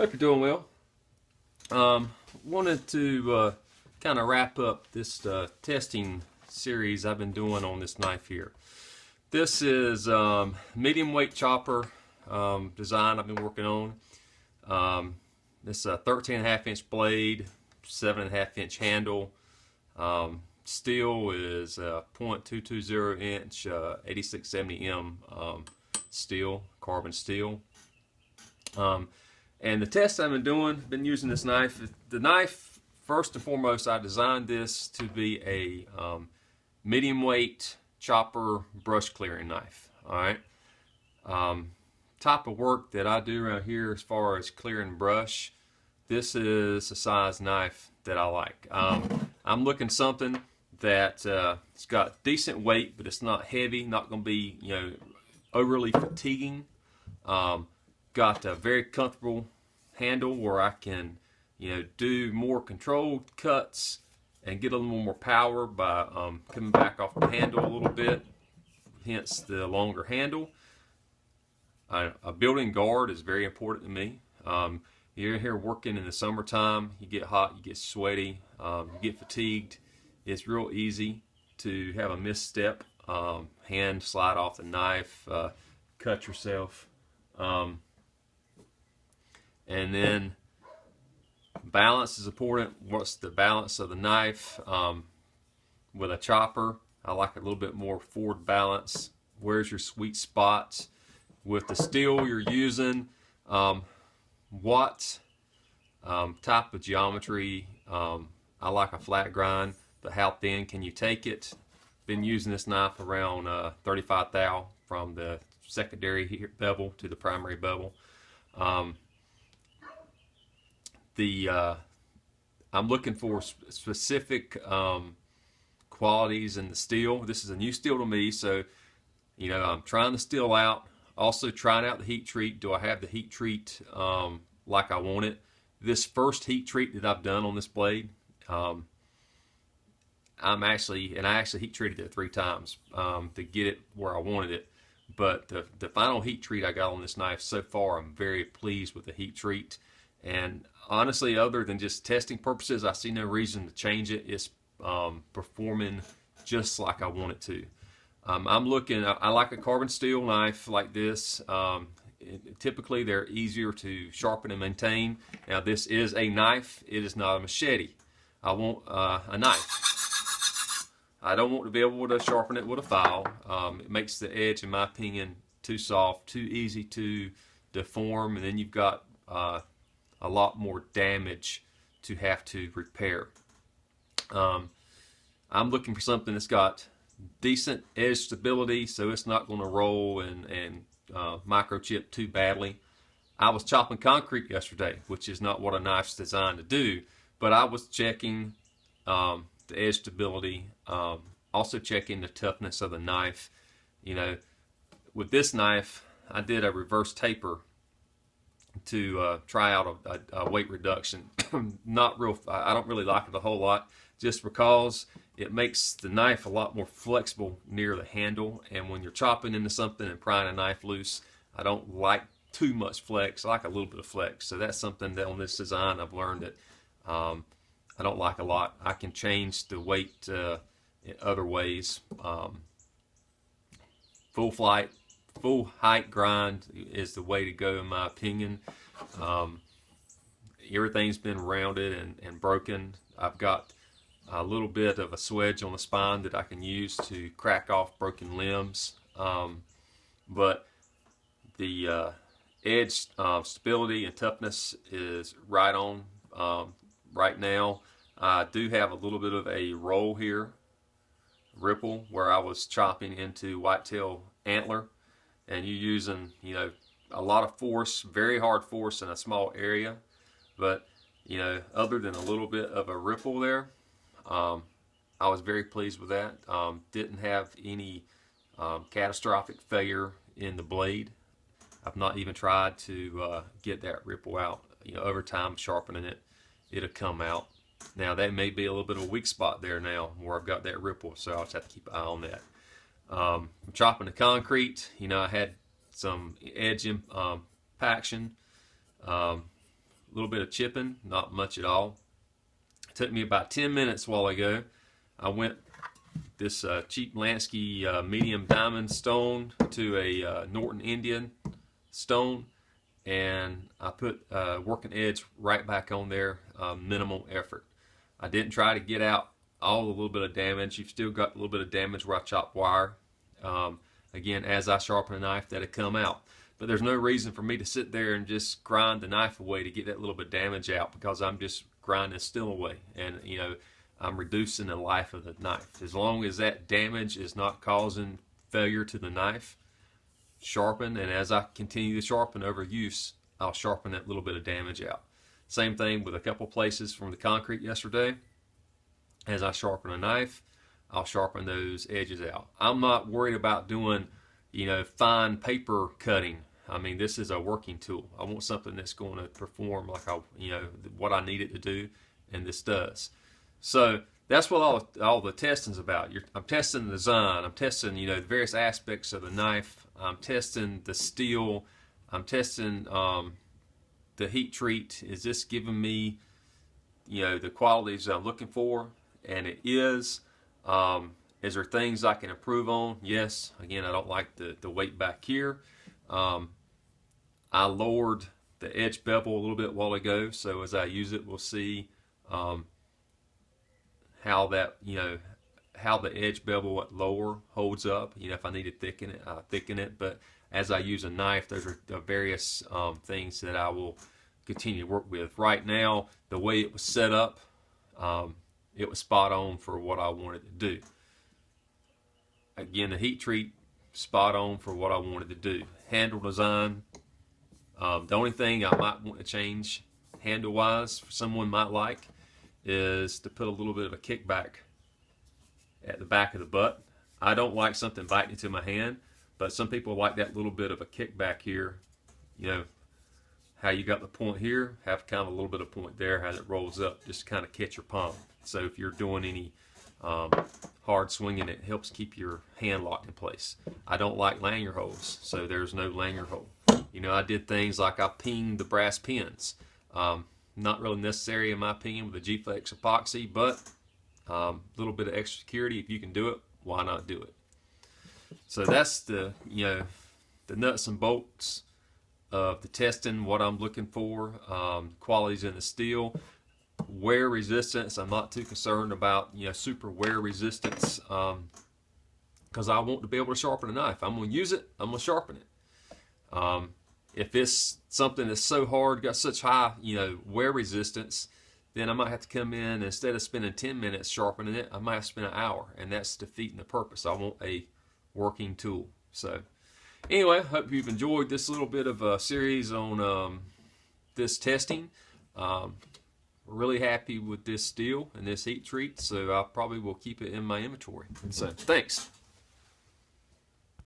Hope you're doing well. Wanted to kind of wrap up this testing series I've been doing on this knife here. This is medium weight chopper design I've been working on. This is a 13.5 inch blade, 7.5 inch handle. Steel is 0.220 inch 8670M steel, carbon steel. And the test I've been using this knife. The knife, first and foremost, I designed this to be a medium weight chopper brush clearing knife. All right. Type of work that I do around here as far as clearing brush, this is a size knife that I like. I'm looking something that it's got decent weight, but it's not heavy, not going to be overly fatiguing. Got a very comfortable handle where I can do more controlled cuts and get a little more power by coming back off the handle a little bit, hence the longer handle. A built-in guard is very important to me. You're here working in the summertime, you get hot, you get sweaty, you get fatigued. It's real easy to have a misstep, hand slide off the knife, cut yourself. And then balance is important. What's the balance of the knife? With a chopper, I like a little bit more forward balance. Where's your sweet spots? With the steel you're using, what type of geometry? I like a flat grind, but how thin can you take it? Been using this knife around 35 thou from the secondary bevel to the primary bevel. I'm looking for specific qualities in the steel. This is a new steel to me, so I'm trying the steel out. Also trying out the heat treat. Do I have the heat treat like I want it? This first heat treat that I've done on this blade, I actually heat treated it 3 times to get it where I wanted it. But the final heat treat I got on this knife so far, I'm very pleased with the heat treat. And honestly, other than just testing purposes, I see no reason to change it. It's performing just like I want it to. I like a carbon steel knife like this. Typically, they're easier to sharpen and maintain. Now, this is a knife. It is not a machete. I want a knife. I don't want to be able to sharpen it with a file. It makes the edge, in my opinion, too soft, too easy to deform, and then you've got a lot more damage to have to repair. I'm looking for something that's got decent edge stability, so it's not going to roll and microchip too badly. I was chopping concrete yesterday, which is not what a knife's designed to do, but I was checking the edge stability, also checking the toughness of the knife. With this knife, I did a reverse taper to try out a weight reduction. I don't really like it a whole lot, just because it makes the knife a lot more flexible near the handle, and when you're chopping into something and prying a knife loose, I don't like too much flex. I like a little bit of flex. So that's something that on this design I've learned that I don't like a lot. I can change the weight in other ways. Full height grind is the way to go, in my opinion. Everything's been rounded and broken. I've got a little bit of a swedge on the spine that I can use to crack off broken limbs. But the edge stability and toughness is right on right now. I do have a little bit of a roll here, ripple, where I was chopping into whitetail antler, and you're using a lot of force, very hard force in a small area. But other than a little bit of a ripple there, I was very pleased with that. Didn't have any catastrophic failure in the blade. I've not even tried to get that ripple out. Over time sharpening it, it'll come out. Now that may be a little bit of a weak spot there now where I've got that ripple, so I'll just have to keep an eye on that. I'm chopping the concrete. I had some edge impaction. A little bit of chipping, not much at all. It took me about 10 minutes while ago. I went this cheap Lansky medium diamond stone to a Norton Indian stone, and I put working edge right back on there, minimal effort. I didn't try to get out all the little bit of damage. You've still got a little bit of damage where I chopped wire. Again, as I sharpen a knife, that'll come out. But there's no reason for me to sit there and just grind the knife away to get that little bit of damage out, because I'm just grinding steel away, and you know, I'm reducing the life of the knife. As long as that damage is not causing failure to the knife, sharpen, and as I continue to sharpen over use, I'll sharpen that little bit of damage out. Same thing with a couple places from the concrete yesterday. As I sharpen a knife, I'll sharpen those edges out. I'm not worried about doing, you know, fine paper cutting. I mean, this is a working tool. I want something that's going to perform like what I need it to do, and this does. So that's what all the testing's about. I'm testing the design. I'm testing, you know, the various aspects of the knife. I'm testing the steel. I'm testing the heat treat. Is this giving me, you know, the qualities I'm looking for? And it is. Is there things I can improve on? Yes. Again, I don't like the weight back here. I lowered the edge bevel a little bit while ago, so as I use it, we'll see how that, you know, how the edge bevel at lower holds up. You know, if I need to thicken it, I thicken it. But as I use a knife, those are the various things that I will continue to work with. Right now, the way it was set up, it was spot on for what I wanted to do. Again, the heat treat, spot on for what I wanted to do. Handle design, the only thing I might want to change handle-wise, someone might like, is to put a little bit of a kickback at the back of the butt. I don't like something biting into my hand, but some people like that little bit of a kickback here. You know, how you got the point here, have kind of a little bit of point there, how it rolls up, just to kind of catch your palm. So if you're doing any hard swinging, it helps keep your hand locked in place. I don't like lanyard holes, so there's no lanyard hole. You know, I did things like I pinged the brass pins. Not really necessary in my opinion with the G-Flex epoxy, but a little bit of extra security. If you can do it, why not do it? So that's the, you know, the nuts and bolts of the testing, what I'm looking for, qualities in the steel. Wear resistance, I'm not too concerned about, you know, super wear resistance, because I want to be able to sharpen a knife. I'm going to use it, I'm going to sharpen it. If it's something that's so hard, got such high, you know, wear resistance, then I might have to come in, instead of spending 10 minutes sharpening it, I might have to spend an hour, and that's defeating the purpose. I want a working tool. So anyway, hope you've enjoyed this little bit of a series on this testing. Really happy with this steel and this heat treat, so I probably will keep it in my inventory. So thanks.